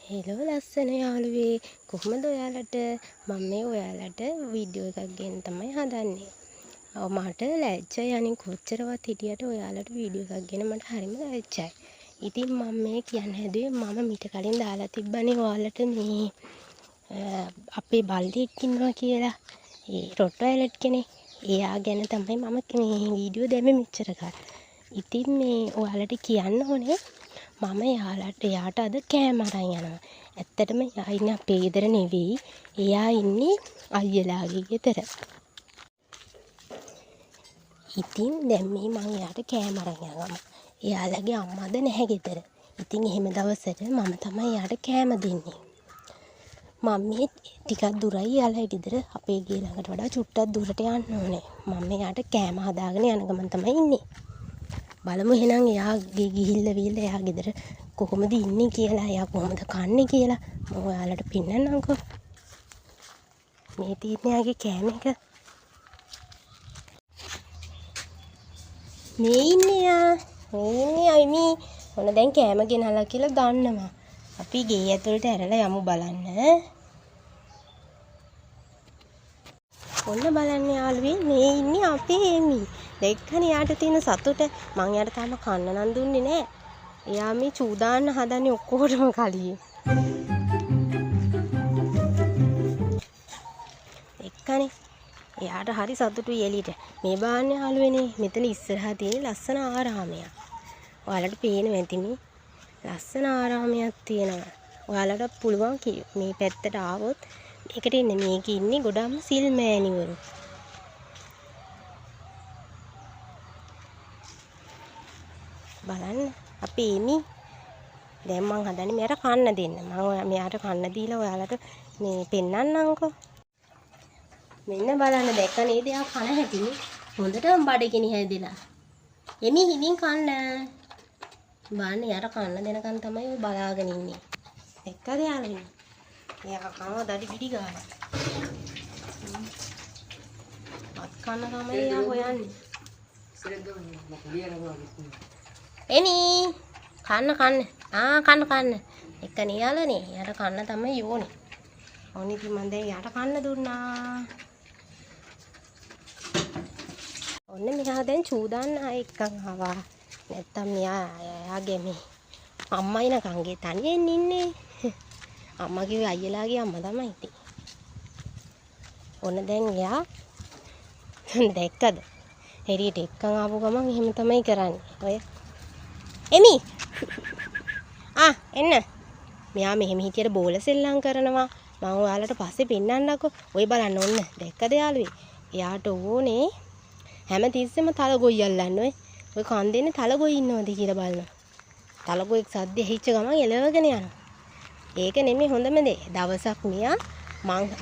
Hello ලස්සන යාළුවේ කොහොමද ඔයාලට මම මේ ඔයාලට වීඩියෝ එකක් ගෙන තමයි හදන්නේ. මට ලැජ්ජයි අනින් කොච්චරවත් හිටියට ඔයාලට වීඩියෝ එකක් ගෙන මට හරිම ලැජ්ජයි. ඉතින් මම මේ කියන්න හැදුවේ මම මීට කලින් දාලා තිබ්බනේ ඔයාලට මේ අපේ බල්ලියෙක් ඉන්නවා කියලා. ඒ රොට්වයිලර් කෙනෙක්. එයා ගැන තමයි මම මේ වීඩියෝ දැම්මේ මෙච්චර කාලෙ. ඉතින් මේ ඔයාලට කියන්න ඕනේ මම එයාට අද කෑම අරන් යනවා. ඇත්තටම එයා ඉන්නේ අපේ ගෙදර නෙවෙයි. එයා ඉන්නේ අයියලාගේ ගෙදර. ඉතින් දැන් මේ මම එයාට කෑම අරන් යනවා. එයාලගේ අම්මද නැහැ ගෙදර. ඉතින් එහෙම දවසට මම තමයි එයාට කෑම දෙන්නේ. මම මේ ටිකක් දුරයි එයාලා ගෙදර අපේ ගේ ළඟට වඩා චුට්ටක් දුරට යන්න ඕනේ. මම එයාට කෑම හදාගෙන යන ගමන් තමයි ඉන්නේ. බලමු එහෙනම් එයාගේ ගිහිල්ලා එයා ගෙදර කොහොමද ඉන්නේ කියලා එයා කොහොමද කන්නේ කියලා මම ඔයාලට පෙන්නන්නම්කෝ. මේ තියෙන්නේ එයාගේ කෑම එක. මේ ඉන්නේ එයා. මේ ඉන්නේ අයිමි. ඔන්න දැන් කෑම ගෙනල්ලා කියලා දන්නවා. අපි ගේ ඇතුළට ඇරලා යමු බලන්න. ඔන්න බලන්න යාළුවේ මේ ඉන්නේ අපේ එමි. දැක්කනේ යාට තියෙන සතුට. මං යාට තාම කන්න නම් දුන්නේ නෑ. එයා මේ චූදාන්න හදන්නේ ඔක්කොටම කලින්. එක්කනේ. එයාට හරි සතුටුයි එළියට. මේ බාන්න යාළුවනේ මෙතන ඉස්සරහා තියෙන ලස්සන ආරාමයක්. ඔයාලට පේනවා ඇති මේ ලස්සන ආරාමයක් තියෙනවා. ඔයාලට පුළුවන් මේ පැත්තට ආවොත් මේකට ඉන්න මේකේ ඉන්නේ ගොඩක්ම සිල් මෑණිවරු. බලන්න අපේ එමි දැන් මං හදන්නේ මෙයාට කන්න දෙන්න. මම මෙයාට කන්න දීලා ඔයාලට මේ පෙන්නන්නම්කෝ. මෙන්න බලන්න දැක්ක නේද එයා කන හැටි. හොඳටම බඩගිනි හැදිලා. එමි හිමින් කන්න. බලන්න එයාට කන්න දෙනකන් තමයි ඔය බලාගෙන ඉන්නේ. දැක්කද යාළුවනේ? එයා කනවා දඩි පිටි ගාලා. අත් කන්න තමයි එයා හොයන්නේ. එමි කන්න කන්න එක නියලනේ යාට කන්න තමයි ඕනේ. ඕනි ඉතින් මම දැන් යාට කන්න දුන්නා. ඔන්න මෙයා දැන් චූදාන්න එක්කන් ආවා. නැත්තම් එයාගේ මේ අම්මයි නකන්ගේ තනියෙන් ඉන්නේ. අම්මා කිව්වේ අයියලාගේ අම්මා තමයි ඉතින්. ඔන්න දැන් එයා දැක්කද? එළියට එක්කන් ආපු ගමන් එහෙම තමයි කරන්නේ. ඔය එමි එන්න. මෙයා මෙහෙම හිටියට බෝල සෙල්ලම් කරනවා. මම ඔයාලට පස්සේ පෙන්නන්නකෝ. ඔය බලන්න ඔන්න දැක්කද යාළුවේ? එයාට ඕනේ හැමතිස්සෙම තලගොයි අල්ලන්න. ඔය කන් දෙන්නේ තලගොයි ඉන්නවද කියලා බලනවා. තලගොයික් සද්ද ඇහිච්ච ගමන් එලවගෙන යනවා. ඒක නෙමෙයි හොඳම දේ. දවසක් මෙයා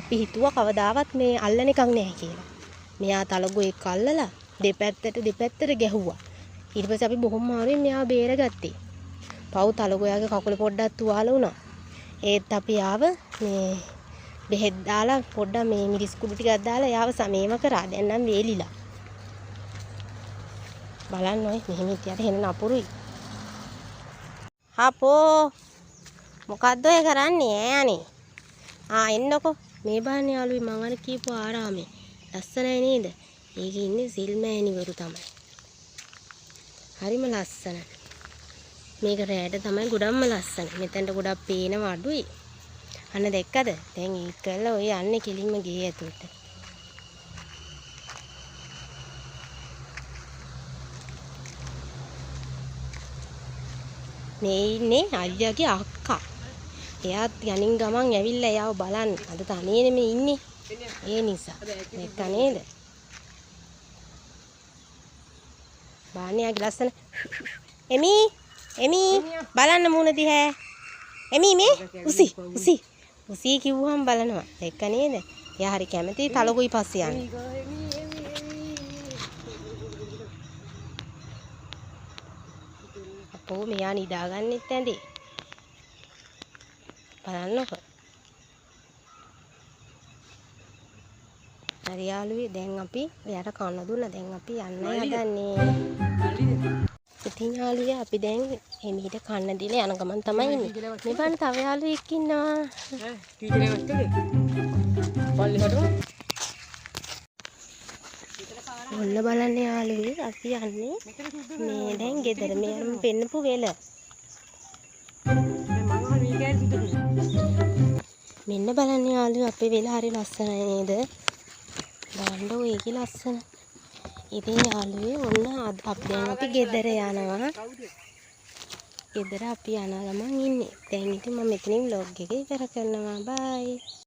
අපි හිතුවා කවදාවත් මේ අල්ලන එකක් නැහැ කියලා. මෙයා තලගොයික් අල්ලලා දෙපැත්තට ගැහුවා. ඊට පස්සේ අපි බොහොම අමාරුවෙන් මෙයාව බේරගත්තේ. පව් තලගොයාගේ කකුල පොඩ්ඩක් තුවාල වුණා. ඒත් අපි ආව මේ බෙහෙත් දාලා පොඩ්ඩක් මේ මිරිස් කුඩු ටිකක් දාලා යාව සමේම කරා. දැන් නම් වේලිලා. බලන්න ඔය මෙහෙම හිටියට හෙන නපුරුයි. හපෝ මොකද්ද ඔය කරන්නේ ඈනේ? එන්නකෝ. මේ බාන්නේ යාළුවේ මං අර කියපු ආරාමේ. ලස්සනයි නේද? ඒකේ ඉන්නේ සිල් මෑණිවරු තමයි. හරිම ලස්සන. මේක රැයට තමයි ගොඩක්ම ලස්සන. මෙතනට ගොඩක් පේනව අඩුයි. අන්න දැක්කද? දැන් ඒකලා ඔය යන්නේ කෙලින්ම ගේ ඇතුළට. මේ ඉන්නේ අයියාගේ අක්කා. එයාත් යනින් ගමන් ඇවිල්ලා එයාව බලන්න. අද තනියෙ නෙමෙයි ඉන්නේ. ඒ නිසා. දැක්ක නේද? බානියාගේ ලස්සන එමි බලන්න මූණ දිහා. එමි මේ උසි කිව්වම බලනවා. දැක්ක නේද? එයා හරි කැමති තලගොයි පස්සේ යන්න. අපෝ මෙයා නිදාගන්නෙත් ඇඳේ. බලන්නකො. හරි යාළුවේ දැන් අපි එයාට කන්න දුන්නා. දැන් අපි යන්නයි හදන්නේ. ඉතින් යාළුවෝ අපි දැන් එමීට කන්න දීලා යන ගමන් තමයි ඉන්නේ. මේ බලන්න තව යාළුවෙක් ඉන්නවා. ඔන්න බලන්න යාළුවෝ අපි යන්නේ මේ දැන් ගෙදර මෙයාම පෙන්නපු වෙල. මෙන්න බලන්න යාළුවෝ අපේ වෙල හරි ලස්සනයි නේද? බලන්න ඔය ඒකේ ලස්සන. ඉතින් යාළුවෝ ඔන්න අපි දැන් අපි ගෙදර යනවා. ගෙදර අපි යන ගමන් ඉන්නේ. දැන් ඉතින් මම මෙතනින් vlog එක ඉවර කරනවා. bye.